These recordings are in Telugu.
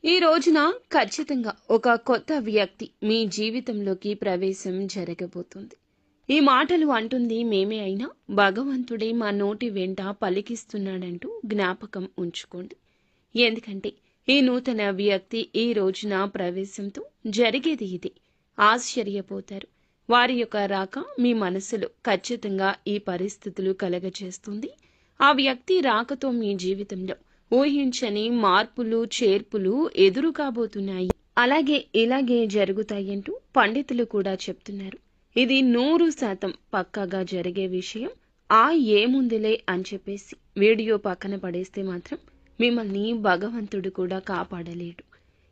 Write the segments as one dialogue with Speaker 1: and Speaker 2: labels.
Speaker 1: ఈ రోజున ఖచ్చితంగా ఒక కొత్త వ్యక్తి మీ జీవితంలోకి ప్రవేశం జరగబోతుంది. ఈ మాటలు అంటుంది మేమే అయినా భగవంతుడే మా నోటి వెంట పలికిస్తున్నాడంటూ జ్ఞాపకం ఉంచుకోండి. ఎందుకంటే ఈ నూతన వ్యక్తి ఈ రోజున ప్రవేశంతో జరిగేది ఇది. ఆశ్చర్యపోతారు. వారి యొక్క రాక మీ మనసులో ఖచ్చితంగా ఈ పరిస్థితులు కలగచేస్తుంది. ఆ వ్యక్తి రాకతో మీ జీవితంలో ఊహించని మార్పులు చేర్పులు ఎదురు కాబోతున్నాయి. అలాగే ఇలాగే జరుగుతాయంటూ పండితులు కూడా చెప్తున్నారు. ఇది 100% పక్కాగా జరిగే విషయం. ఏముందిలే అని చెప్పేసి వీడియో పక్కన పడేస్తే మాత్రం మిమ్మల్ని భగవంతుడు కూడా కాపాడలేడు.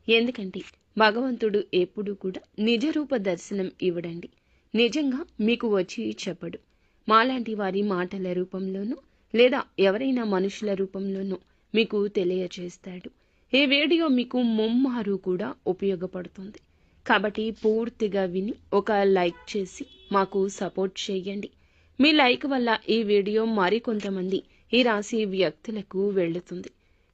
Speaker 1: ఎందుకంటే భగవంతుడు ఎప్పుడు కూడా నిజరూప దర్శనం ఇవ్వడండి. నిజంగా మీకు వచ్చి చెప్పడు. మాలాంటి వారి మాటల రూపంలోనూ లేదా ఎవరైనా మనుషుల రూపంలోనూ మీకు తెలియచేస్తాడు. ఈ వీడియో మీకు ముమ్మారు కూడా ఉపయోగపడుతుంది. కాబట్టి పూర్తిగా విని ఒక లైక్ చేసి మాకు సపోర్ట్ చేయండి. మీ లైక్ వల్ల ఈ వీడియో మరికొంతమంది ఈ రాశి వ్యక్తులకు వెళుతుంది,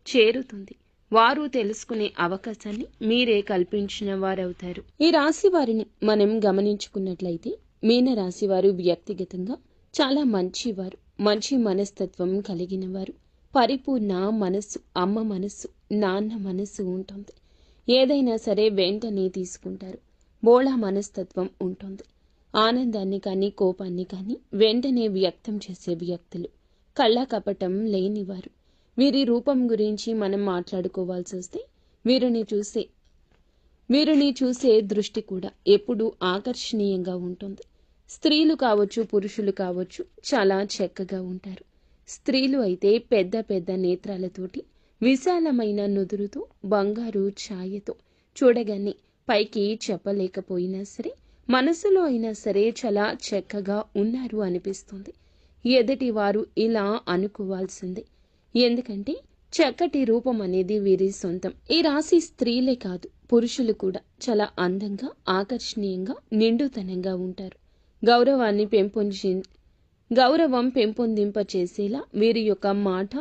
Speaker 1: చేరుతుంది. వారు తెలుసుకునే అవకాశాన్ని మీరే కల్పించిన వారవుతారు. ఈ రాశి వారిని మనం గమనించుకున్నట్లయితే మీనరాశి వారు వ్యక్తిగతంగా చాలా మంచివారు, మంచి మనస్తత్వం కలిగిన వారు. పరిపూర్ణ మనస్సు, అమ్మ మనస్సు, నాన్న మనస్సు ఉంటుంది. ఏదైనా సరే వెంటనే తీసుకుంటారు. బోళా మనస్తత్వం ఉంటుంది. ఆనందాన్ని కానీ కోపాన్ని కానీ వెంటనే వ్యక్తం చేసే వ్యక్తులు. కళ్ళ కపటం లేనివారు. వీరి రూపం గురించి మనం మాట్లాడుకోవాల్సి వస్తే వీరిని చూసే దృష్టి కూడా ఎప్పుడూ ఆకర్షణీయంగా ఉంటుంది. స్త్రీలు కావచ్చు, పురుషులు కావచ్చు, చాలా చక్కగా ఉంటారు. స్త్రీలు అయితే పెద్ద పెద్ద నేత్రాలతోటి, విశాలమైన నుదురుతో, బంగారు ఛాయతో చూడగానే పైకి చెప్పలేకపోయినా సరే మనసులో అయినా సరే చాలా చక్కగా ఉన్నారు అనిపిస్తుంది. ఎదుటి వారు ఇలా అనుకోవాల్సిందే. ఎందుకంటే చక్కటి రూపం అనేది వీరి సొంతం. ఈ రాశి స్త్రీలే కాదు, పురుషులు కూడా చాలా అందంగా, ఆకర్షణీయంగా, నిండుతనంగా ఉంటారు. గౌరవం పెంపొందింపచేసేలా వీరి యొక్క మాట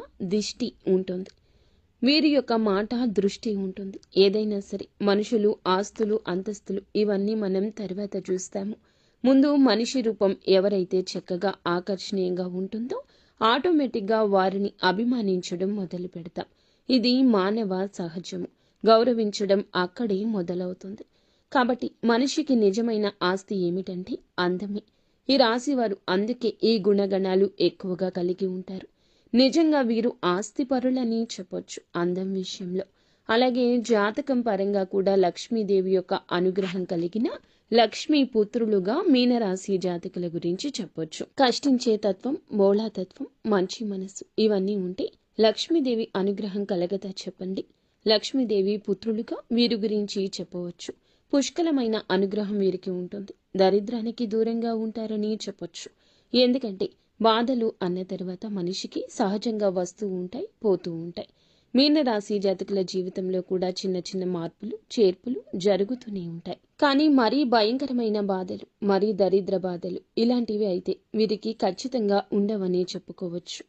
Speaker 1: దృష్టి ఉంటుంది. ఏదైనా సరే మనుషులు, ఆస్తులు, అంతస్తులు ఇవన్నీ మనం తర్వాత చూస్తాము. ముందు మనిషి రూపం ఎవరైతే చక్కగా ఆకర్షణీయంగా ఉంటుందో ఆటోమేటిక్గా వారిని అభిమానించడం మొదలు పెడతాం. ఇది మానవ సహజము. గౌరవించడం అక్కడే మొదలవుతుంది. కాబట్టి మనిషికి నిజమైన ఆస్తి ఏమిటంటే అందమే. ఈ రాశివారు అందుకే ఈ గుణగణాలు ఎక్కువగా కలిగి ఉంటారు. నిజంగా వీరు ఆస్తిపరులని చెప్పొచ్చు అందం విషయంలో. అలాగే జాతకం పరంగా కూడా లక్ష్మీదేవి యొక్క అనుగ్రహం కలిగిన లక్ష్మీ పుత్రులుగా మీనరాశి జాతకుల గురించి చెప్పొచ్చు. కష్టించే తత్వం, బోళాతత్వం, మంచి మనసు ఇవన్నీ ఉంటే లక్ష్మీదేవి అనుగ్రహం కలగదా చెప్పండి. లక్ష్మీదేవి పుత్రులుగా వీరి గురించి చెప్పవచ్చు. పుష్కలమైన అనుగ్రహం వీరికి ఉంటుంది. దరిద్రానికి దూరంగా ఉంటారని చెప్పొచ్చు. ఎందుకంటే బాధలు అన్న తర్వాత మనిషికి సహజంగా వస్తూ ఉంటాయి, పోతూ ఉంటాయి. మీనరాశి జాతకుల జీవితంలో కూడా చిన్న చిన్న మార్పులు, చేర్పులు జరుగుతూనే ఉంటాయి. కానీ మరీ భయంకరమైన బాధలు, మరీ దరిద్ర బాధలు ఇలాంటివి అయితే వీరికి ఖచ్చితంగా ఉండవని చెప్పుకోవచ్చు.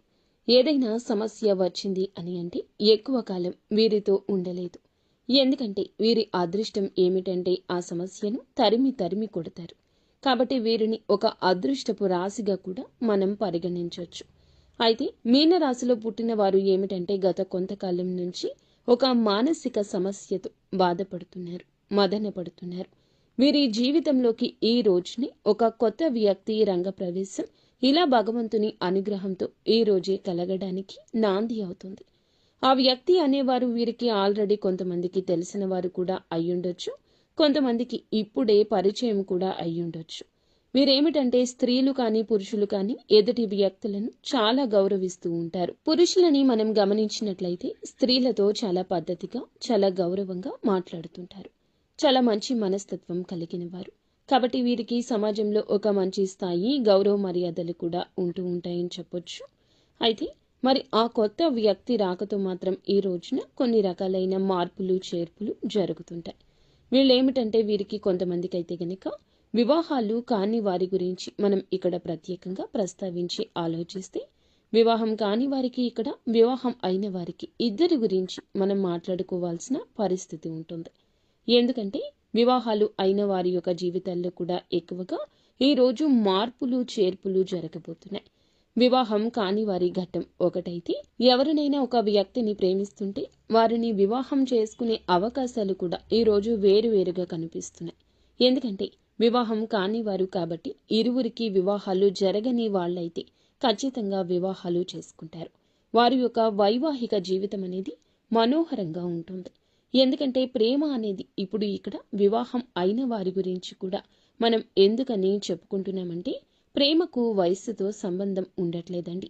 Speaker 1: ఏదైనా సమస్య వచ్చింది అని అంటే ఎక్కువ కాలం వీరితో ఉండలేదు. ఎందుకంటే వీరి అదృష్టం ఏమిటంటే ఆ సమస్యను తరిమి కొడతారు. కాబట్టి వీరిని ఒక అదృష్టపు రాశిగా కూడా మనం పరిగణించవచ్చు. అయితే మీనరాశిలో పుట్టిన వారు ఏమిటంటే గత కొంతకాలం నుంచి ఒక మానసిక సమస్యతో బాధపడుతున్నారు, మదన పడుతున్నారు. వీరి జీవితంలోకి ఈ రోజుని ఒక కొత్త వ్యక్తి రంగప్రవేశం ఇలా భగవంతుని అనుగ్రహంతో ఈ రోజే కలగడానికి నాంది అవుతుంది. ఆ వ్యక్తి అనేవారు వీరికి ఆల్రెడీ కొంతమందికి తెలిసిన వారు కూడా అయ్యుండొచ్చు, కొంతమందికి ఇప్పుడే పరిచయం కూడా అయ్యుండొచ్చు. వీరేమిటంటే స్త్రీలు కానీ పురుషులు కానీ ఎదుటి వ్యక్తులను చాలా గౌరవిస్తూ ఉంటారు. పురుషులని మనం గమనించినట్లయితే స్త్రీలతో చాలా పద్ధతిగా, చాలా గౌరవంగా మాట్లాడుతుంటారు. చాలా మంచి మనస్తత్వం కలిగిన వారు. కాబట్టి వీరికి సమాజంలో ఒక మంచి స్థాయి, గౌరవ మర్యాదలు కూడా ఉంటూ ఉంటాయని చెప్పొచ్చు. అయితే మరి ఆ కొత్త వ్యక్తి రాకతో మాత్రం ఈ రోజున కొన్ని రకాలైన మార్పులు, చేర్పులు జరుగుతుంటాయి. వీళ్ళేమిటంటే వీరికి కొంతమందికి అయితే గనక వివాహాలు కాని వారి గురించి మనం ఇక్కడ ప్రత్యేకంగా ప్రస్తావించి ఆలోచిస్తే వివాహం కాని వారికి, ఇక్కడ వివాహం అయిన వారికి ఇద్దరి గురించి మనం మాట్లాడుకోవాల్సిన పరిస్థితి ఉంటుంది. ఎందుకంటే వివాహాలు అయిన వారి యొక్క జీవితాల్లో కూడా ఎక్కువగా ఈరోజు మార్పులు చేర్పులు జరగబోతున్నాయి. వివాహం కాని వారి ఘట్టం ఒకటైతే, ఎవరినైనా ఒక వ్యక్తిని ప్రేమిస్తుంటే వారిని వివాహం చేసుకునే అవకాశాలు కూడా ఈరోజు వేరువేరుగా కనిపిస్తున్నాయి. ఎందుకంటే వివాహం కాని వారు కాబట్టి ఇరువురికి వివాహాలు జరగని వాళ్ళైతే ఖచ్చితంగా వివాహాలు చేసుకుంటారు. వారి యొక్క వైవాహిక జీవితం అనేది మనోహరంగా ఉంటుంది. ఎందుకంటే ప్రేమ అనేది ఇప్పుడు ఇక్కడ వివాహం అయిన వారి గురించి కూడా మనం ఎందుకని చెప్పుకుంటున్నామంటే, ప్రేమకు వయస్సుతో సంబంధం ఉండట్లేదండి.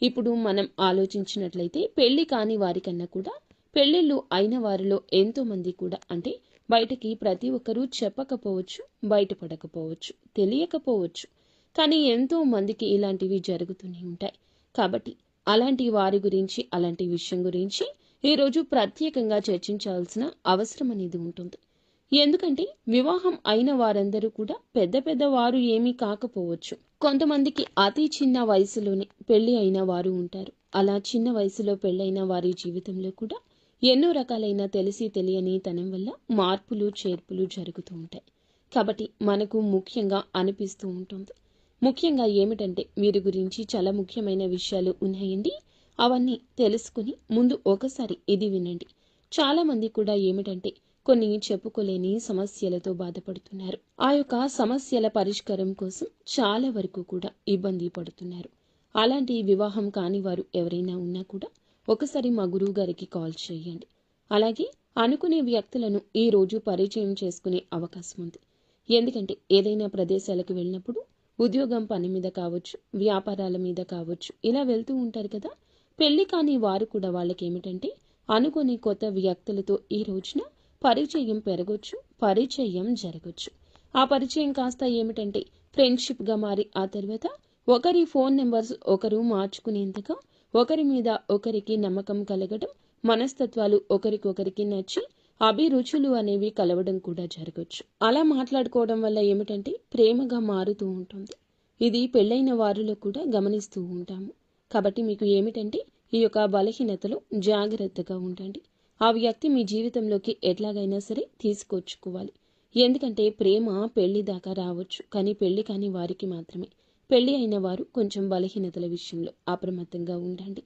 Speaker 1: ఇప్పుడు మనం ఆలోచించినట్లయితే పెళ్లి కాని వారికన్నా కూడా పెళ్లిళ్ళు అయిన వారిలో ఎంతో మంది కూడా, అంటే బయటకి ప్రతి ఒక్కరూ చెప్పకపోవచ్చు, బయటపడకపోవచ్చు, తెలియకపోవచ్చు, కానీ ఎంతో మందికి ఇలాంటివి జరుగుతూనే ఉంటాయి. కాబట్టి అలాంటి వారి గురించి, అలాంటి విషయం గురించి ఈరోజు ప్రత్యేకంగా చర్చించాల్సిన అవసరం అనేది ఉంటుంది. ఎందుకంటే వివాహం అయిన వారందరూ కూడా పెద్ద పెద్ద వారు ఏమీ కాకపోవచ్చు. కొంతమందికి అతి చిన్న వయసులోనే పెళ్లి అయిన వారు ఉంటారు. అలా చిన్న వయసులో పెళ్ళైన వారి జీవితంలో కూడా ఎన్నో రకాలైన తెలిసి తెలియని తనం వల్ల మార్పులు చేర్పులు జరుగుతూ ఉంటాయి. కాబట్టి మనకు ముఖ్యంగా అనిపిస్తూ ఉంటుంది. ముఖ్యంగా ఏమిటంటే వీరి గురించి చాలా ముఖ్యమైన విషయాలు ఉన్నాయండి. అవన్నీ తెలుసుకుని ముందు ఒకసారి ఇది వినండి. చాలా మంది కూడా ఏమిటంటే కొన్ని చెప్పుకోలేని సమస్యలతో బాధపడుతున్నారు. ఆ యొక్క సమస్యల పరిష్కారం కోసం చాలా వరకు కూడా ఇబ్బంది పడుతున్నారు. అలాంటి వివాహం కాని వారు ఎవరైనా ఉన్నా కూడా ఒకసారి మా గురువు గారికి కాల్ చేయండి. అలాగే అనుకునే వ్యక్తులను ఈ రోజు పరిచయం చేసుకునే అవకాశం ఉంది. ఎందుకంటే ఏదైనా ప్రదేశాలకు వెళ్ళినప్పుడు ఉద్యోగం పని మీద కావచ్చు, వ్యాపారాల మీద కావచ్చు, ఇలా వెళ్తూ ఉంటారు కదా. పెళ్లి కాని వారు కూడా వాళ్ళకి ఏమిటంటే అనుకోని కొత్త వ్యక్తులతో ఈ రోజున పరిచయం పెరగొచ్చు, పరిచయం జరగొచ్చు. ఆ పరిచయం కాస్త ఏమిటంటే ఫ్రెండ్షిప్గా మారి ఆ తర్వాత ఒకరి ఫోన్ నెంబర్స్ ఒకరు మార్చుకునేంతగా ఒకరి మీద ఒకరికి నమ్మకం కలగడం, మనస్తత్వాలు ఒకరికొకరికి నచ్చి అభిరుచులు అనేవి కలవడం కూడా జరగచ్చు. అలా మాట్లాడుకోవడం వల్ల ఏమిటంటే ప్రేమగా మారుతూ ఉంటుంది. ఇది పెళ్ళైన వారిలో కూడా గమనిస్తూ ఉంటాము. కాబట్టి మీకు ఏమిటంటే ఈ యొక్క బలహీనతలో జాగ్రత్తగా ఉండండి. ఆ వ్యక్తి మీ జీవితంలోకి ఎట్లాగైనా సరే తీసుకొచ్చుకోవాలి. ఎందుకంటే ప్రేమ పెళ్లి దాకా రావచ్చు, కానీ పెళ్లి కాని వారికి మాత్రమే. పెళ్లి అయిన వారు కొంచెం బలహీనతల విషయంలో అప్రమత్తంగా ఉండండి.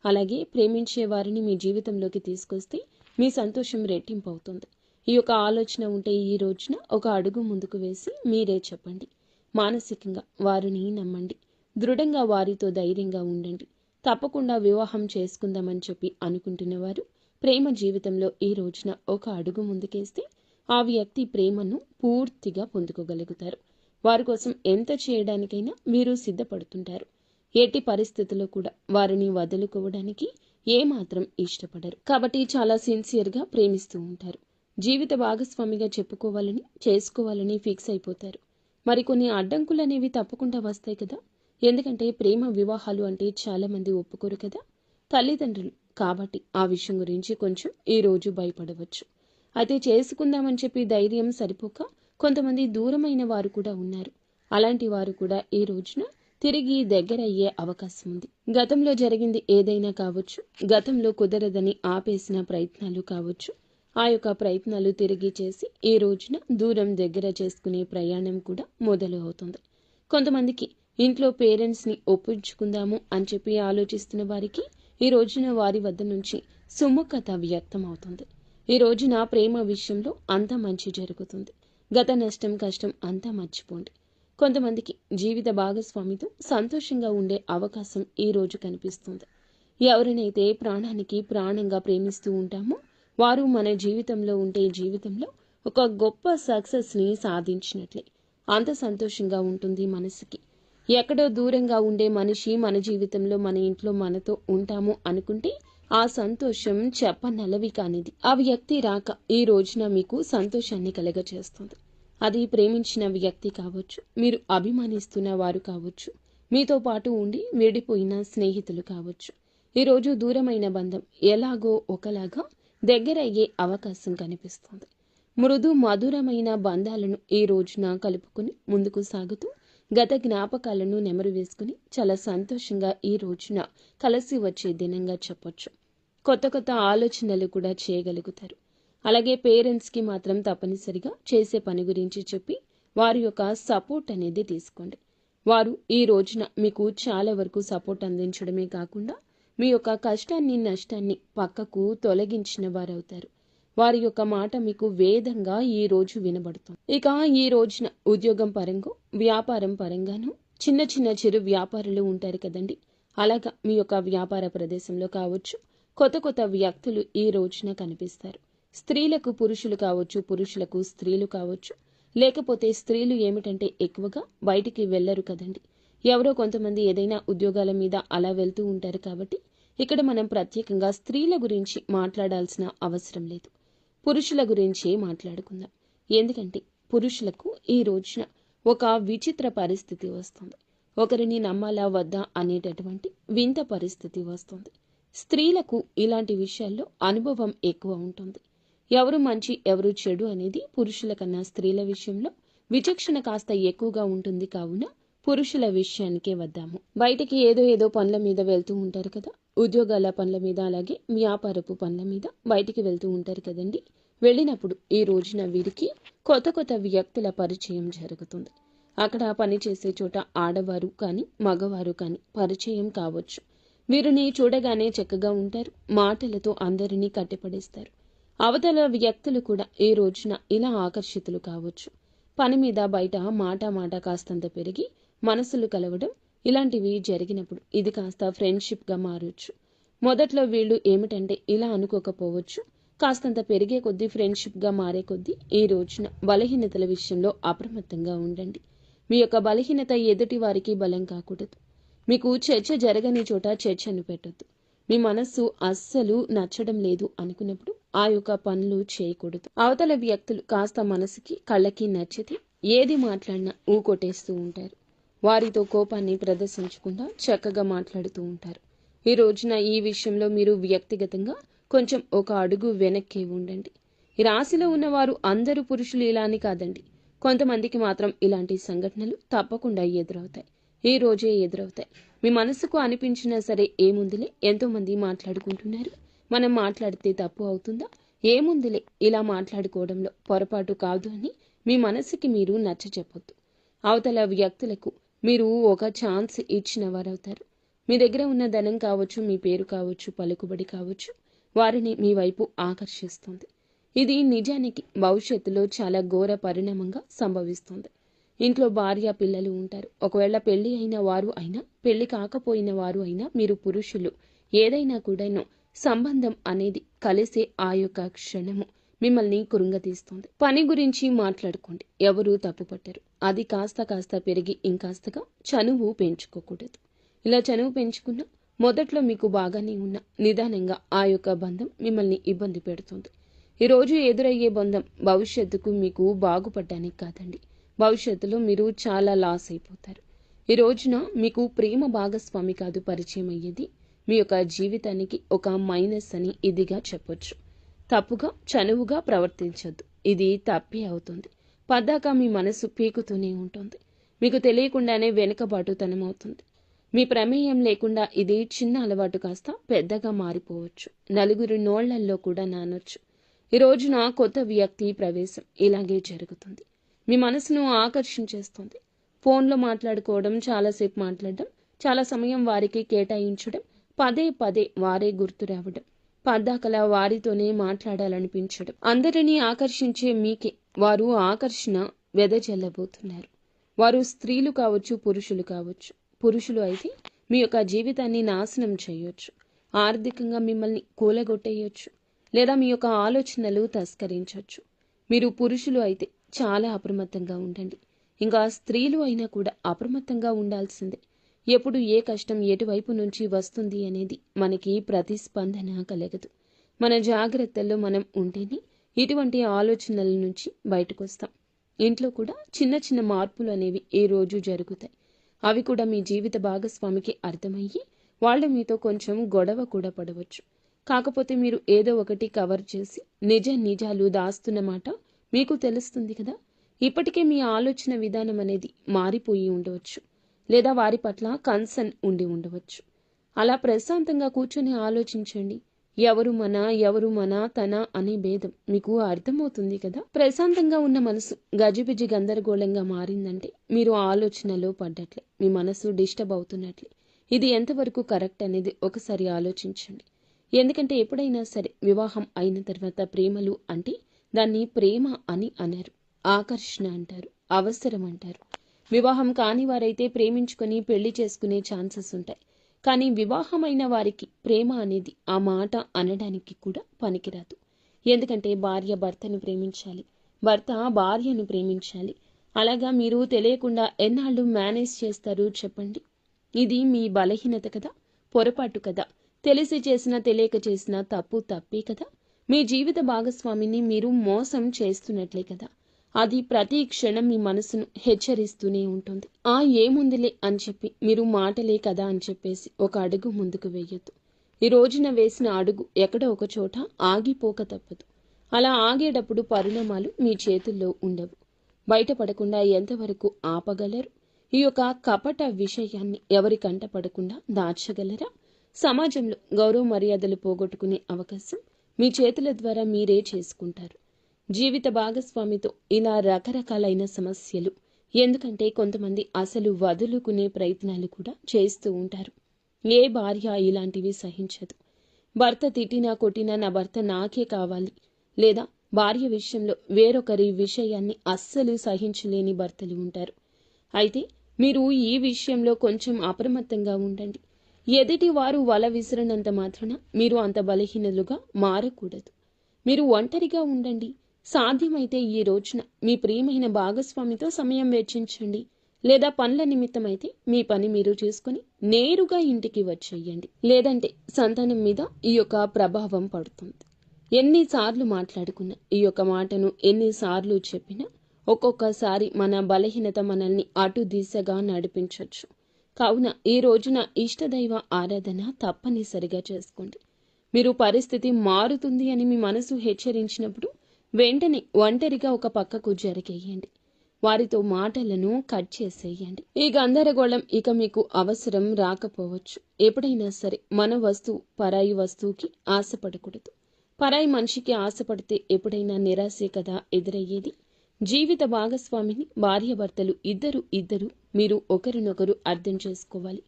Speaker 1: అలాగే ప్రేమించే వారిని మీ జీవితంలోకి తీసుకొస్తే మీ సంతోషం రెట్టింపు అవుతుంది. ఈ యొక్క ఆలోచన ఉంటే ఈ రోజున ఒక అడుగు ముందుకు వేసి మీరే చెప్పండి. మానసికంగా వారిని నమ్మండి. దృఢంగా వారితో ధైర్యంగా ఉండండి. తప్పకుండా వివాహం చేసుకుందామని చెప్పి అనుకుంటున్న వారు ప్రేమ జీవితంలో ఈ రోజున ఒక అడుగు ముందుకేస్తే ఆ వ్యక్తి ప్రేమను పూర్తిగా పొందుకోగలుగుతారు. వారి కోసం ఎంత చేయడానికైనా మీరు సిద్ధపడుతుంటారు. ఎట్టి పరిస్థితుల్లో కూడా వారిని వదులుకోవడానికి ఏమాత్రం ఇష్టపడరు. కాబట్టి చాలా సిన్సియర్గా ప్రేమిస్తూ ఉంటారు. జీవిత భాగస్వామిగా చెప్పుకోవాలని, చేసుకోవాలని ఫిక్స్ అయిపోతారు. మరికొన్ని అడ్డంకులు అనేవి తప్పకుండా వస్తాయి కదా. ఎందుకంటే ప్రేమ వివాహాలు అంటే చాలా మంది ఒప్పుకోరు కదా, తల్లిదండ్రులు. కాబట్టి ఆ విషయం గురించి కొంచెం ఈ రోజు భయపడవచ్చు. అయితే చేసుకుందామని చెప్పి ధైర్యం సరిపోక కొంతమంది దూరమైన వారు కూడా ఉన్నారు. అలాంటి వారు కూడా ఈ రోజున తిరిగి దగ్గరయ్యే అవకాశం ఉంది. గతంలో జరిగింది ఏదైనా కావచ్చు, గతంలో కుదరదని ఆపేసిన ప్రయత్నాలు కావచ్చు, ఆ యొక్క ప్రయత్నాలు తిరిగి చేసి ఈ రోజున దూరం దగ్గర చేసుకునే ప్రయాణం కూడా మొదలు అవుతుంది. కొంతమందికి ఇంట్లో పేరెంట్స్ని ఒప్పించుకుందాము అని చెప్పి ఆలోచిస్తున్న వారికి ఈ రోజున వారి వద్ద నుంచి సుముఖత వ్యక్తం అవుతుంది. ఈ రోజున ప్రేమ విషయంలో అంతా మంచి జరుగుతుంది. గత నష్టం కష్టం అంతా మర్చిపోండి. కొంతమందికి జీవిత భాగస్వామితో సంతోషంగా ఉండే అవకాశం ఈ రోజు కనిపిస్తుంది. ఎవరినైతే ప్రాణానికి ప్రాణంగా ప్రేమిస్తూ ఉంటామో వారు మన జీవితంలో ఉంటే జీవితంలో ఒక గొప్ప సక్సెస్ని సాధించినట్లే. అంత సంతోషంగా ఉంటుంది మనసుకి. ఎక్కడో దూరంగా ఉండే మనిషి మన జీవితంలో, మన ఇంట్లో మనతో ఉంటాము అనుకుంటే ఆ సంతోషం చెప్పనలవి కానిది. ఆ వ్యక్తి రాక ఈ రోజున మీకు సంతోషాన్ని కలగచేస్తుంది. అది ప్రేమించిన వ్యక్తి కావచ్చు, మీరు అభిమానిస్తున్న వారు కావచ్చు, మీతో పాటు ఉండి విడిపోయిన స్నేహితులు కావచ్చు. ఈరోజు దూరమైన బంధం ఎలాగో ఒకలాగా దగ్గరయ్యే అవకాశం కనిపిస్తుంది. మృదు మధురమైన బంధాలను ఈ రోజున కలుపుకొని ముందుకు సాగుతూ గత జ్ఞాపకాలను నెమరు వేసుకుని చాలా సంతోషంగా ఈ రోజున కలిసి వచ్చే దినంగా చెప్పొచ్చు. కొత్త కొత్త ఆలోచనలు కూడా చేయగలుగుతారు. అలాగే పేరెంట్స్కి మాత్రం తప్పనిసరిగా చేసే పని గురించి చెప్పి వారి యొక్క సపోర్ట్ అనేది తీసుకోండి. వారు ఈ రోజున మీకు చాలా వరకు సపోర్ట్ అందించడమే కాకుండా మీ యొక్క కష్టాన్ని నష్టాన్ని పక్కకు తొలగించిన వారవుతారు. వారి యొక్క మాట మీకు వేదంగా ఈ రోజు వినబడుతుంది. ఇక ఈ రోజున ఉద్యోగం పరంగా వ్యాపారం పరంగాను చిన్న చిన్న చిరు వ్యాపారులు ఉంటారు కదండి. అలాగా మీ యొక్క వ్యాపార ప్రదేశంలో కావచ్చు కొత్త కొత్త వ్యక్తులు ఈ రోజున కనిపిస్తారు. స్త్రీలకు పురుషులు కావచ్చు, పురుషులకు స్త్రీలు కావచ్చు. లేకపోతే స్త్రీలు ఏమిటంటే ఎక్కువగా బయటికి వెళ్ళరు కదండి. ఎవరో కొంతమంది ఏదైనా ఉద్యోగాల మీద అలా వెళ్తూ ఉంటారు కాబట్టి ఇక్కడ మనం ప్రత్యేకంగా స్త్రీల గురించి మాట్లాడాల్సిన అవసరం లేదు. పురుషుల గురించి మాట్లాడుకుందాం. ఎందుకంటే పురుషులకు ఈ రోజున ఒక విచిత్ర పరిస్థితి వస్తుంది. ఒకరిని నమ్మాలా వద్దా అనేటటువంటి వింత పరిస్థితి వస్తుంది. స్త్రీలకు ఇలాంటి విషయాల్లో అనుభవం ఎక్కువ ఉంటుంది. ఎవరు మంచి ఎవరు చెడు అనేది పురుషుల కన్నా స్త్రీల విషయంలో విచక్షణ కాస్త ఎక్కువగా ఉంటుంది. కావున పురుషుల విషయానికే వద్దాము. బయటికి ఏదో పనుల మీద వెళ్తూ ఉంటారు కదా, ఉద్యోగాల పనుల మీద అలాగే వ్యాపారపు పనుల మీద బయటికి వెళ్తూ ఉంటారు కదండి. వెళ్ళినప్పుడు ఈ రోజున వీరికి కొత్త కొత్త వ్యక్తుల పరిచయం జరుగుతుంది. అక్కడ పనిచేసే చోట ఆడవారు కానీ మగవారు కానీ పరిచయం కావచ్చు. వీరిని చూడగానే చక్కగా ఉంటారు. మాటలతో అందరినీ కట్టిపడేస్తారు. అవతల వ్యక్తులు కూడా ఈ రోజున ఇలా ఆకర్షితులు కావచ్చు. పని మీద బయట మాట కాస్తంత పెరిగి మనసులు కలవడం ఇలాంటివి జరిగినప్పుడు ఇది కాస్త ఫ్రెండ్షిప్గా మారొచ్చు. మొదట్లో వీళ్ళు ఏమిటంటే ఇలా అనుకోకపోవచ్చు. కాస్తంత పెరిగే కొద్దీ ఫ్రెండ్షిప్గా మారే కొద్దీ ఈ రోజున బలహీనతల విషయంలో అప్రమత్తంగా ఉండండి. మీ యొక్క బలహీనత ఎదుటి వారికి బలం కాకూడదు. మీకు చర్చ జరగని చోట చర్చను పెట్టొద్దు. మీ మనస్సు అస్సలు నచ్చడం లేదు అనుకున్నప్పుడు ఆ యొక్క పనులు చేయకూడదు. అవతల వ్యక్తులు కాస్త మనసుకి కళ్ళకి నచ్చితే ఏది మాట్లాడినా ఊకొట్టేస్తూ ఉంటారు. వారితో కోపాన్ని ప్రదర్శించకుండా చక్కగా మాట్లాడుతూ ఉంటారు. ఈ రోజున ఈ విషయంలో మీరు వ్యక్తిగతంగా కొంచెం ఒక అడుగు వెనక్కి ఉండండి. ఈ రాశిలో ఉన్నవారు అందరూ పురుషులు ఇలా అని కాదండి. కొంతమందికి మాత్రం ఇలాంటి సంఘటనలు తప్పకుండా ఎదురవుతాయి. ఈ రోజే ఎదురవుతాయి. మీ మనసుకు అనిపించినా సరే ఏముందిలే, ఎంతో మంది మాట్లాడుకుంటున్నారు, మనం మాట్లాడితే తప్పు అవుతుందా, ఏముందిలే ఇలా మాట్లాడుకోవడంలో పొరపాటు కాదు అని మీ మనసుకి మీరు నచ్చ చెప్పొద్దు. అవతల వ్యక్తులకు మీరు ఒక ఛాన్స్ ఇచ్చిన వారవుతారు. మీ దగ్గర ఉన్న ధనం కావచ్చు, మీ పేరు కావచ్చు, పలుకుబడి కావచ్చు, వారిని మీ వైపు ఆకర్షిస్తుంది. ఇది నిజానికి భవిష్యత్తులో చాలా ఘోర పరిణామంగా సంభవిస్తుంది. ఇంట్లో భార్య పిల్లలు ఉంటారు. ఒకవేళ పెళ్లి అయిన వారు అయినా పెళ్లి కాకపోయిన వారు అయినా మీరు పురుషులు ఏదైనా కూడా సంబంధం అనేది కలిసే ఆ యొక్క క్షణము మిమ్మల్ని కృంగతీస్తుంది. పని గురించి మాట్లాడుకోండి, ఎవరు తప్పుపట్టరు. అది కాస్త పెరిగి ఇంకాస్తగా చనువు పెంచుకోకూడదు. ఇలా చనువు పెంచుకున్నా మొదట్లో మీకు బాగానే ఉన్న నిదానంగా ఆ యొక్క బంధం మిమ్మల్ని ఇబ్బంది పెడుతుంది. ఈరోజు ఎదురయ్యే బంధం భవిష్యత్తుకు మీకు బాగుపడడానికి కాదండి. భవిష్యత్తులో మీరు చాలా లాస్ అయిపోతారు. ఈ రోజున మీకు ప్రేమ భాగస్వామి కాదు పరిచయం అయ్యేది, మీ యొక్క జీవితానికి ఒక మైనస్ అని ఇదిగా చెప్పొచ్చు. తప్పుగా చనువుగా ప్రవర్తించొద్దు. ఇది తప్పే అవుతుంది. పద్దాక మీ మనసు పీకుతూనే ఉంటుంది. మీకు తెలియకుండానే వెనుకబాటుతనం అవుతుంది. మీ ప్రమేయం లేకుండా ఇది చిన్న అలవాటు కాస్త పెద్దగా మారిపోవచ్చు. నలుగురి నోళ్లల్లో కూడా నానొచ్చు. ఈ రోజున కొత్త వ్యక్తి ప్రవేశం ఇలాగే జరుగుతుంది. మీ మనసును ఆకర్షించేస్తుంది. ఫోన్లో మాట్లాడుకోవడం, చాలాసేపు మాట్లాడడం, చాలా సమయం వారికి కేటాయించడం, పదే వారే గుర్తు రావడం, పద్దాకలా వారితోనే మాట్లాడాలనిపించడం, అందరినీ ఆకర్షించే మీకే వారు ఆకర్షణ వెదజల్లబోతున్నారు. వారు స్త్రీలు కావచ్చు, పురుషులు కావచ్చు. పురుషులు అయితే మీ యొక్క జీవితాన్ని నాశనం చేయొచ్చు. ఆర్థికంగా మిమ్మల్ని కూలగొట్టేయొచ్చు. లేదా మీ యొక్క ఆలోచనలు తస్కరించవచ్చు. మీరు పురుషులు అయితే చాలా అప్రమత్తంగా ఉండండి. ఇంకా స్త్రీలు అయినా కూడా అప్రమత్తంగా ఉండాల్సిందే. ఎప్పుడు ఏ కష్టం ఎటువైపు నుంచి వస్తుంది అనేది మనకి ప్రతిస్పందన కలగదు. మన జాగ్రత్తల్లో మనం ఉంటేనే ఇటువంటి ఆలోచనల నుంచి బయటకు వస్తాం. ఇంట్లో కూడా చిన్న మార్పులు అనేవి ఈ రోజు జరుగుతాయి. అవి కూడా మీ జీవిత భాగస్వామికి అర్థమయ్యి వాళ్ళు మీతో కొంచెం గొడవ కూడా పడవచ్చు. కాకపోతే మీరు ఏదో ఒకటి కవర్ చేసి నిజాలు దాస్తున్నమాట మీకు తెలుస్తుంది కదా. ఇప్పటికే మీ ఆలోచన విధానం అనేది మారిపోయి ఉండవచ్చు, లేదా వారి పట్ల కన్సర్న్ ఉండి ఉండవచ్చు. అలా ప్రశాంతంగా కూర్చొని ఆలోచించండి. ఎవరు మన తన అనే భేదం మీకు అర్థమవుతుంది కదా. ప్రశాంతంగా ఉన్న మనసు గజిబిజి గందరగోళంగా మారిందంటే మీరు ఆలోచనలో పడ్డట్లే, మీ మనసు డిస్టర్బ్ అవుతున్నట్లే. ఇది ఎంతవరకు కరెక్ట్ అనేది ఒకసారి ఆలోచించండి. ఎందుకంటే ఎప్పుడైనా సరే వివాహం అయిన తర్వాత ప్రేమలు అంటే దాన్ని ప్రేమ అని అనరు, ఆకర్షణ అంటారు, అవసరం అంటారు. వివాహం కాని వారైతే ప్రేమించుకొని పెళ్లి చేసుకునే ఛాన్సెస్ ఉంటాయి. కానీ వివాహమైన వారికి ప్రేమ అనేది ఆ మాట అనడానికి కూడా పనికిరాదు. ఎందుకంటే భార్య భర్తను ప్రేమించాలి, భర్త భార్యను ప్రేమించాలి. అలాగా మీరు తెలియకుండా ఎన్నాళ్ళు మేనేజ్ చేస్తారు చెప్పండి? ఇది మీ బలహీనత కదా, పొరపాటు కదా. తెలిసి చేసినా తెలియక చేసినా తప్పు తప్పే కదా. మీ జీవిత భాగస్వామిని మీరు మోసం చేస్తున్నట్లే కదా. అది ప్రతి క్షణం మీ మనసును హెచ్చరిస్తూనే ఉంటుంది. ఏముందిలే అని చెప్పి మీరు మాటలే కదా అని చెప్పేసి ఒక అడుగు ముందుకు వేయొద్దు. ఈ రోజున వేసిన అడుగు ఎక్కడో ఒక చోట ఆగిపోక తప్పదు. అలా ఆగేటప్పుడు పరిణామాలు మీ చేతుల్లో ఉండవు. బయటపడకుండా ఎంతవరకు ఆపగలరు? ఈ యొక్క కపట విషయాన్ని ఎవరి కంట పడకుండా దాచగలరా? సమాజంలో గౌరవ మర్యాదలు పోగొట్టుకునే అవకాశం మీ చేతుల ద్వారా మీరే చేసుకుంటారు. జీవిత భాగస్వామితో ఇలా రకరకాలైన సమస్యలు. ఎందుకంటే కొంతమంది అసలు వదులుకునే ప్రయత్నాలు కూడా చేస్తూ ఉంటారు. ఏ భార్య ఇలాంటివి సహించదు. భర్త తిట్టినా కొట్టినా నా భర్త నాకే కావాలి, లేదా భార్య విషయంలో వేరొకరి విషయాన్ని అస్సలు సహించలేని భర్తలు ఉంటారు. అయితే మీరు ఈ విషయంలో కొంచెం అప్రమత్తంగా ఉండండి. ఎదుటి వారు వల విసిరినంత మాత్రాన మీరు అంత బలహీనులుగా మారకూడదు. మీరు ఒంటరిగా ఉండండి. సాధ్యమైతే ఈ రోజున మీ ప్రియమైన భాగస్వామితో సమయం వెచ్చించండి. లేదా పనుల నిమిత్తమైతే మీ పని మీరు చేసుకుని నేరుగా ఇంటికి వచ్చేయండి. లేదంటే సంతానం మీద ఈ యొక్క ప్రభావం పడుతుంది. ఎన్నిసార్లు మాట్లాడుకున్నా, ఈ యొక్క మాటను ఎన్నిసార్లు చెప్పినా ఒక్కొక్కసారి మన బలహీనత మనల్ని అటు దిశగా నడిపించవచ్చు. కావున ఈ రోజున ఇష్టదైవ ఆరాధన తప్పనిసరిగా చేసుకోండి. మీరు పరిస్థితి మారుతుంది అని మీ మనసు హెచ్చరించినప్పుడు వెంటనే ఒంటరిగా ఒక పక్కకు జరిగేయండి. వారితో మాటలను కట్ చేసేయండి. ఈ గందరగోళం ఇక మీకు అవసరం రాకపోవచ్చు. ఎప్పుడైనా సరే మన వస్తువు పరాయి వస్తువుకి ఆశపడకూడదు. పరాయి మనిషికి ఆశపడితే ఎప్పుడైనా నిరాశే కదా ఎదురయ్యేది. జీవిత భాగస్వామిని భార్యాభర్తలు ఇద్దరు మీరు ఒకరినొకరు అర్థం చేసుకోవాలి.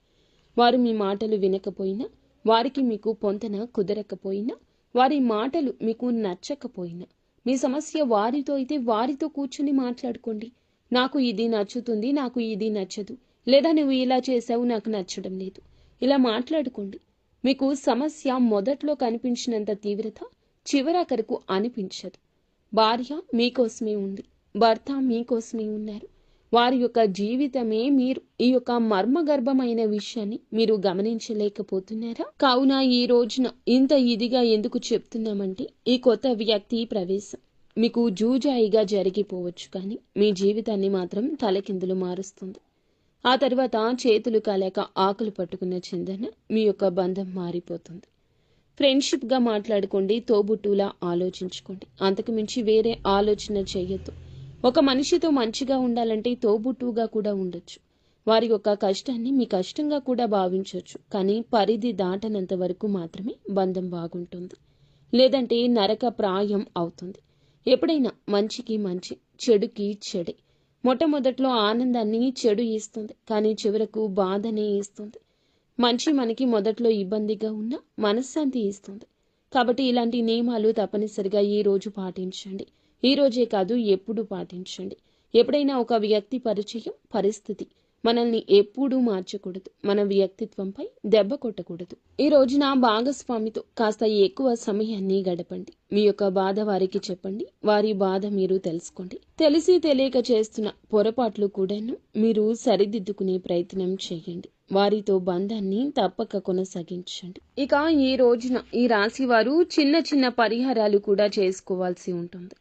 Speaker 1: వారు మీ మాటలు వినకపోయినా, వారికి మీకు పొంతన కుదరకపోయినా, వారి మాటలు మీకు నచ్చకపోయినా, మీ సమస్య వారితో అయితే వారితో కూర్చుని మాట్లాడుకోండి. నాకు ఇది నచ్చుతుంది, నాకు ఇది నచ్చదు, లేదా నువ్వు ఇలా చేసావు, నాకు నచ్చడం లేదు. ఇలా మాట్లాడుకోండి. మీకు సమస్య మొదట్లో కనిపించినంత తీవ్రత చివరాఖరకు అనిపించదు. భార్య మీకోసమే ఉంది, భర్త మీకోసమే ఉన్నారు. వారి యొక్క జీవితమే మీరు. ఈ యొక్క మర్మగర్భమైన విషయాన్ని మీరు గమనించలేకపోతున్నారా? కావున ఈ రోజున ఇంత ఇదిగా ఎందుకు చెప్తున్నామంటే, ఈ కొత్త వ్యక్తి ప్రవేశం మీకు జూజాయిగా జరిగిపోవచ్చు, కానీ మీ జీవితాన్ని మాత్రం తలకిందులు మారుస్తుంది. ఆ తర్వాత చేతులు కాలేక ఆకులు పట్టుకున్న చందన మీ యొక్క బంధం మారిపోతుంది. ఫ్రెండ్షిప్గా మాట్లాడుకోండి, తోబుట్టులా ఆలోచించుకోండి. అంతకు మించి వేరే ఆలోచన చేయొద్దు. ఒక మనిషితో మంచిగా ఉండాలంటే తోబుట్టుగా కూడా ఉండొచ్చు. వారి యొక్క కష్టాన్ని మీ కష్టంగా కూడా భావించవచ్చు. కానీ పరిధి దాటనంత వరకు మాత్రమే బంధం బాగుంటుంది. లేదంటే నరక ప్రాయం అవుతుంది. ఎప్పుడైనా మంచికి మంచి, చెడుకి చెడే. మొట్టమొదట్లో ఆనందాన్ని చెడు ఇస్తుంది, కానీ చివరకు బాధనే ఇస్తుంది. మంచి మనకి మొదట్లో ఇబ్బందిగా ఉన్నా మనశ్శాంతి ఇస్తుంది. కాబట్టి ఇలాంటి నియమాలు తప్పనిసరిగా ఈ రోజు పాటించండి. ఈ రోజే కాదు, ఎప్పుడు పాటించండి. ఎప్పుడైనా ఒక వ్యక్తి పరిచయం, పరిస్థితి మనల్ని ఎప్పుడూ మార్చకూడదు. మన వ్యక్తిత్వంపై దెబ్బ కొట్టకూడదు. ఈ రోజున భాగస్వామితో కాస్త ఎక్కువ సమయాన్ని గడపండి. మీ యొక్క బాధ వారికి చెప్పండి, వారి బాధ మీరు తెలుసుకోండి. తెలిసి తెలియక చేస్తున్న పొరపాట్లు కూడాను మీరు సరిదిద్దుకునే ప్రయత్నం చేయండి. వారితో బంధాన్ని తప్పక కొనసాగించండి. ఇక ఈ రోజున ఈ రాశి వారు చిన్న చిన్న పరిహారాలు కూడా చేసుకోవాల్సి ఉంటుంది.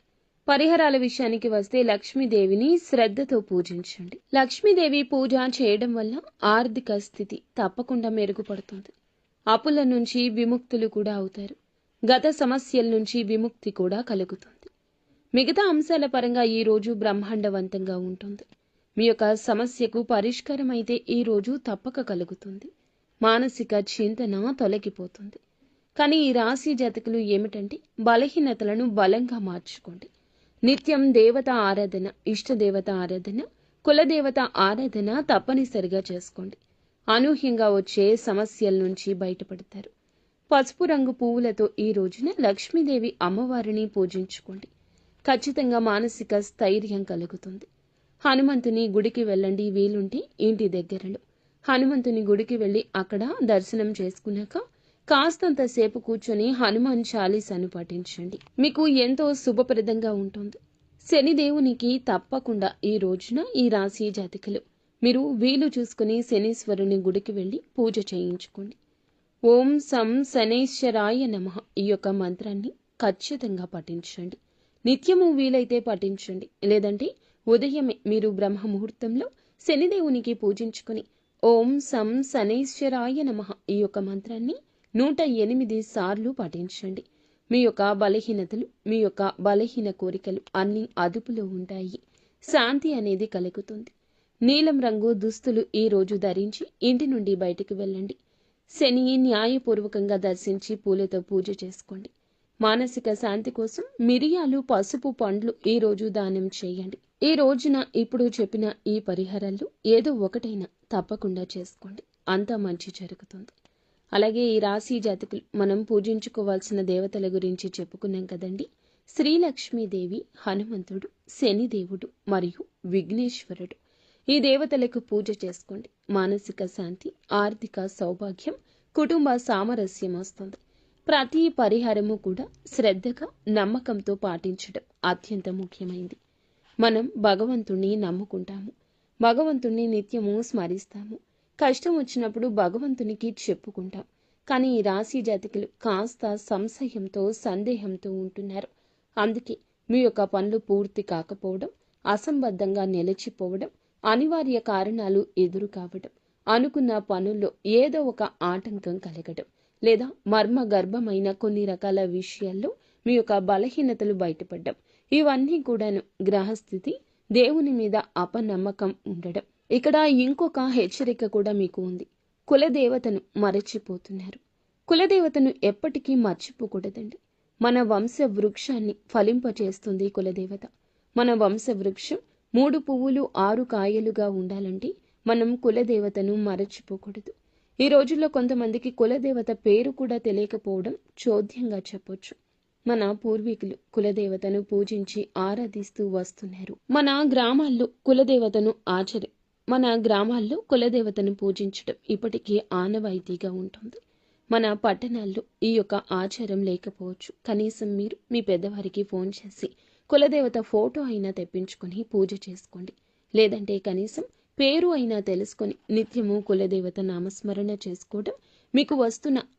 Speaker 1: పరిహారాల విషయానికి వస్తే లక్ష్మీదేవిని శ్రద్ధతో పూజించండి. లక్ష్మీదేవి పూజ చేయడం వల్ల ఆర్థిక స్థితి తప్పకుండా మెరుగుపడుతుంది. అప్పుల నుంచి విముక్తులు కూడా అవుతారు. గత సమస్యల నుంచి విముక్తి కూడా కలుగుతుంది. మిగతా అంశాల పరంగా ఈ రోజు బ్రహ్మాండవంతంగా ఉంటుంది. మీ యొక్క సమస్యకు పరిష్కారం అయితే ఈ రోజు తప్పక కలుగుతుంది. మానసిక చింతన తొలగిపోతుంది. కానీ ఈ రాశి జాతకులు ఏమిటంటే బలహీనతలను బలంగా మార్చుకోండి. నిత్యం దేవత ఆరాధన, ఇష్టదేవత ఆరాధన, కులదేవత ఆరాధన తప్పనిసరిగా చేసుకోండి. అనూహ్యంగా వచ్చే సమస్యల నుంచి బయటపడతారు. పసుపు రంగు పువ్వులతో ఈ రోజున లక్ష్మీదేవి అమ్మవారిని పూజించుకోండి. ఖచ్చితంగా మానసిక స్థైర్యం కలుగుతుంది. హనుమంతుని గుడికి వెళ్ళండి. వీలుంటే ఇంటి దగ్గరలో హనుమంతుని గుడికి వెళ్ళి అక్కడ దర్శనం చేసుకున్నాక కాస్తంత సేపు కూర్చొని హనుమాన్ చాలీసాను పఠించండి. మీకు ఎంతో శుభప్రదంగా ఉంటుంది. శనిదేవునికి తప్పకుండా ఈ రోజున ఈ రాశి జాతకులు మీరు వీలు చూసుకుని శనీశ్వరుని గుడికి వెళ్ళి పూజ చేయించుకోండి. ఓం సం శనైశ్వరాయ నమః ఈ యొక్క మంత్రాన్ని ఖచ్చితంగా పఠించండి. నిత్యము వీలైతే పఠించండి. లేదంటే ఉదయమే మీరు బ్రహ్మ ముహూర్తంలో శనిదేవునికి పూజించుకుని ఓం సం శనైశ్వరాయ నమః ఈ యొక్క మంత్రాన్ని 108 సార్లు పఠించండి. మీ యొక్క బలహీనతలు, మీ యొక్క బలహీన కోరికలు అన్నీ అదుపులో ఉంటాయి. శాంతి అనేది కలుగుతుంది. నీలం రంగు దుస్తులు ఈ రోజు ధరించి ఇంటి నుండి బయటికి వెళ్ళండి. శని న్యాయపూర్వకంగా దర్శించి పూలతో పూజ చేసుకోండి. మానసిక శాంతి కోసం మిరియాలు, పసుపు, పండ్లు ఈ రోజు దానం చేయండి. ఈ రోజున ఇప్పుడు చెప్పిన ఈ పరిహారాలు ఏదో ఒకటైనా తప్పకుండా చేసుకోండి. అంతా మంచి జరుగుతుంది. అలాగే ఈ రాశి జాతకులు మనం పూజించుకోవాల్సిన దేవతల గురించి చెప్పుకున్నాం కదండి. శ్రీలక్ష్మీదేవి, హనుమంతుడు, శనిదేవుడు మరియు విఘ్నేశ్వరుడు. ఈ దేవతలకు పూజ చేసుకోండి. మానసిక శాంతి, ఆర్థిక సౌభాగ్యం, కుటుంబ సామరస్యం వస్తుంది. ప్రతి పరిహారము కూడా శ్రద్ధగా, నమ్మకంతో పాటించడం అత్యంత ముఖ్యమైంది. మనం భగవంతుణ్ణి నమ్ముకుంటాము. భగవంతుణ్ణి నిత్యము స్మరిస్తాము. కష్టం వచ్చినప్పుడు భగవంతునికి చెప్పుకుంటాం. కానీ ఈ రాశి జాతకులు కాస్త సంశయంతో, సందేహంతో ఉంటున్నారు. అందుకే మీ యొక్క పనులు పూర్తి కాకపోవడం, అసంబద్ధంగా నిలిచిపోవడం, అనివార్య కారణాలు ఎదురు కావడం, అనుకున్న పనుల్లో ఏదో ఒక ఆటంకం కలగడం, లేదా మర్మ గర్భమైన కొన్ని రకాల విషయాల్లో మీ యొక్క బలహీనతలు బయటపడడం, ఇవన్నీ కూడాను గ్రహస్థితి, దేవుని మీద అపనమ్మకం ఉండడం. ఇక్కడ ఇంకొక హెచ్చరిక కూడా మీకు ఉంది. కులదేవతను మరచిపోతున్నారు. కులదేవతను ఎప్పటికీ మర్చిపోకూడదండి. మన వంశ వృక్షాన్ని ఫలింపచేస్తుంది కులదేవత. మన వంశ వృక్షం 3 పువ్వులు 6 కాయలుగా ఉండాలంటే మనం కులదేవతను మరచిపోకూడదు. ఈ రోజుల్లో కొంతమందికి కులదేవత పేరు కూడా తెలియకపోవడం చోద్యంగా చెప్పొచ్చు. మన పూర్వీకులు కులదేవతను పూజించి ఆరాధిస్తూ వస్తున్నారు. మన గ్రామాల్లో కులదేవతను పూజించడం ఇప్పటికీ ఆనవాయితీగా ఉంటుంది. మన పట్టణాల్లో ఈ యొక్క ఆచారం లేకపోవచ్చు. కనీసం మీరు మీ పెద్దవారికి ఫోన్ చేసి కులదేవత ఫోటో అయినా తెప్పించుకొని పూజ చేసుకోండి. లేదంటే కనీసం పేరు అయినా తెలుసుకొని నిత్యము కులదేవత నామస్మరణ చేసుకోవడం మీకు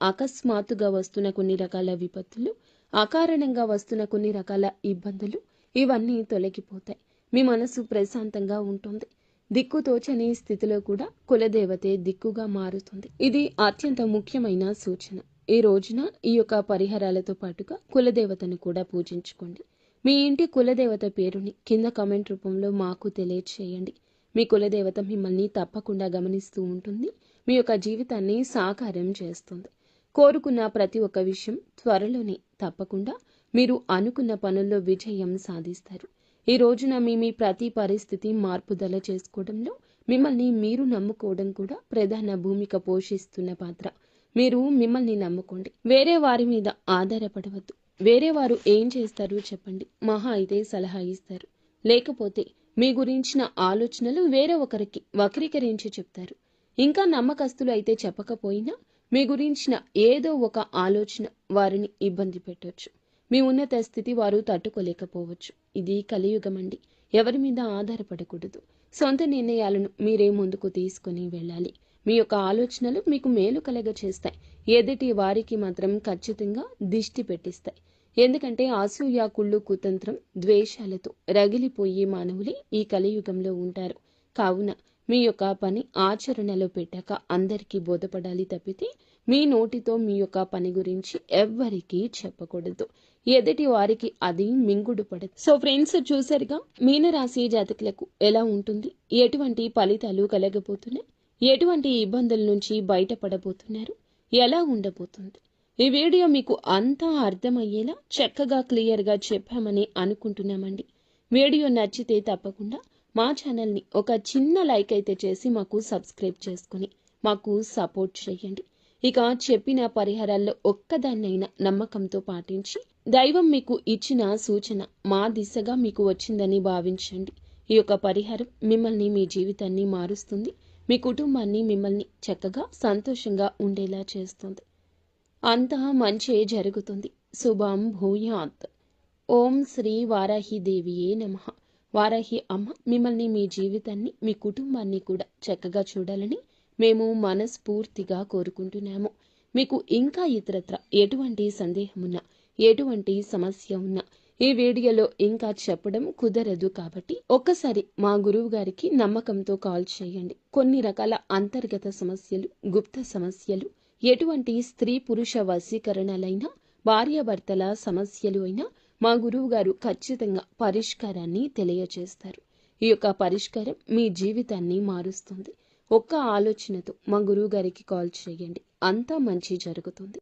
Speaker 1: అకస్మాత్తుగా వస్తున్న కొన్ని రకాల విపత్తులు, అకారణంగా వస్తున్న కొన్ని రకాల ఇబ్బందులు ఇవన్నీ తొలగిపోతాయి. మీ మనసు ప్రశాంతంగా ఉంటుంది. దిక్కుతోచని స్థితిలో కూడా కులదేవతే దిక్కుగా మారుతుంది. ఇది అత్యంత ముఖ్యమైన సూచన. ఈ రోజున ఈ యొక్క పరిహారాలతో పాటుగా కులదేవతను కూడా పూజించుకోండి. మీ ఇంటి కులదేవత పేరుని కింద కామెంట్ రూపంలో మాకు తెలియచేయండి. మీ కులదేవత మిమ్మల్ని తప్పకుండా గమనిస్తూ ఉంటుంది. మీ యొక్క జీవితాన్ని సాకారం చేస్తుంది. కోరుకున్న ప్రతి ఒక్క విషయం త్వరలోనే తప్పకుండా మీరు అనుకున్న పనుల్లో విజయం సాధిస్తారు. ఈ రోజున మీ ప్రతి పరిస్థితి మార్పుదల చేసుకోవడంలో మిమ్మల్ని మీరు నమ్ముకోవడం కూడా ప్రధాన భూమిక పోషిస్తున్న పాత్ర. మీరు మిమ్మల్ని నమ్ముకోండి. వేరే వారి మీద ఆధారపడవద్దు. వేరే వారు ఏం చేస్తారు చెప్పండి. మహా అయితే సలహా ఇస్తారు. లేకపోతే మీ గురించిన ఆలోచనలు వేరే ఒకరికి వక్రీకరించి చెప్తారు. ఇంకా నమ్మకస్తులు అయితే చెప్పకపోయినా మీ గురించిన ఏదో ఒక ఆలోచన వారిని ఇబ్బంది పెట్టొచ్చు. మీ ఉన్నత స్థితి వారు తట్టుకోలేకపోవచ్చు. ఇది కలియుగం అండి. ఎవరి మీద ఆధారపడకూడదు. సొంత నిర్ణయాలను మీరే ముందుకు తీసుకుని వెళ్ళాలి. మీ యొక్క ఆలోచనలు మీకు మేలు కలగ చేస్తాయి. ఎదుటి వారికి మాత్రం ఖచ్చితంగా దిష్టి పెట్టిస్తాయి. ఎందుకంటే అసూయ, కుళ్ళు, కుతంత్రం, ద్వేషాలతో రగిలిపోయే మానవులే ఈ కలియుగంలో ఉంటారు. కావున మీ యొక్క పని ఆచరణలో పెట్టాక అందరికీ బోధపడాలి తప్పితే మీ నోటితో మీ యొక్క పని గురించి ఎవ్వరికీ చెప్పకూడదు. ఎదుటి వారికి అది మింగుడు పడదు. సో ఫ్రెండ్స్, చూసారుగా మీనరాశి జాతకులకు ఎలా ఉంటుంది, ఎటువంటి ఫలితాలు కలగబోతున్నాయి, ఎటువంటి ఇబ్బందుల నుంచి బయటపడబోతున్నారు, ఎలా ఉండబోతుంది. ఈ వీడియో మీకు అంతా అర్థమయ్యేలా చక్కగా క్లియర్గా చెప్పామని అనుకుంటున్నామండి. వీడియో నచ్చితే తప్పకుండా మా ఛానల్ని ఒక చిన్న లైక్ అయితే చేసి మాకు సబ్స్క్రైబ్ చేసుకుని మాకు సపోర్ట్ చేయండి. ఇక చెప్పిన పరిహారాల్లో ఒక్కదాన్నైనా నమ్మకంతో పాటించి దైవం మీకు ఇచ్చిన సూచన మా దిశగా మీకు వచ్చిందని భావించండి. ఈ యొక్క పరిహారం మిమ్మల్ని, మీ జీవితాన్ని మారుస్తుంది. మీ కుటుంబాన్ని, మిమ్మల్ని చక్కగా సంతోషంగా ఉండేలా చేస్తుంది. అంతా మంచే జరుగుతుంది. శుభం భూయాత్. ఓం శ్రీ వారాహిదేవియే నమః. వారాహి అమ్మ మిమ్మల్ని, మీ జీవితాన్ని, మీ కుటుంబాన్ని కూడా చక్కగా చూడాలని మేము మనస్ఫూర్తిగా కోరుకుంటున్నాము. మీకు ఇంకా ఇతరత్ర ఎటువంటి సందేహమున్నా, ఎటువంటి సమస్య ఉన్నా ఈ వీడియోలో ఇంకా చెప్పడం కుదరదు. కాబట్టి ఒక్కసారి మా గురువు గారికి నమ్మకంతో కాల్ చేయండి. కొన్ని రకాల అంతర్గత సమస్యలు, గుప్త సమస్యలు, ఎటువంటి స్త్రీ పురుష వశీకరణలైనా, భార్యాభర్తల సమస్యలు అయినా మా గురువు గారు ఖచ్చితంగా పరిష్కారాన్ని తెలియజేస్తారు. ఈ యొక్క పరిష్కారం మీ జీవితాన్ని మారుస్తుంది. ఒక్క ఆలోచనతో మా గురువు గారికి కాల్ చేయండి. అంతా మంచి జరుగుతుంది.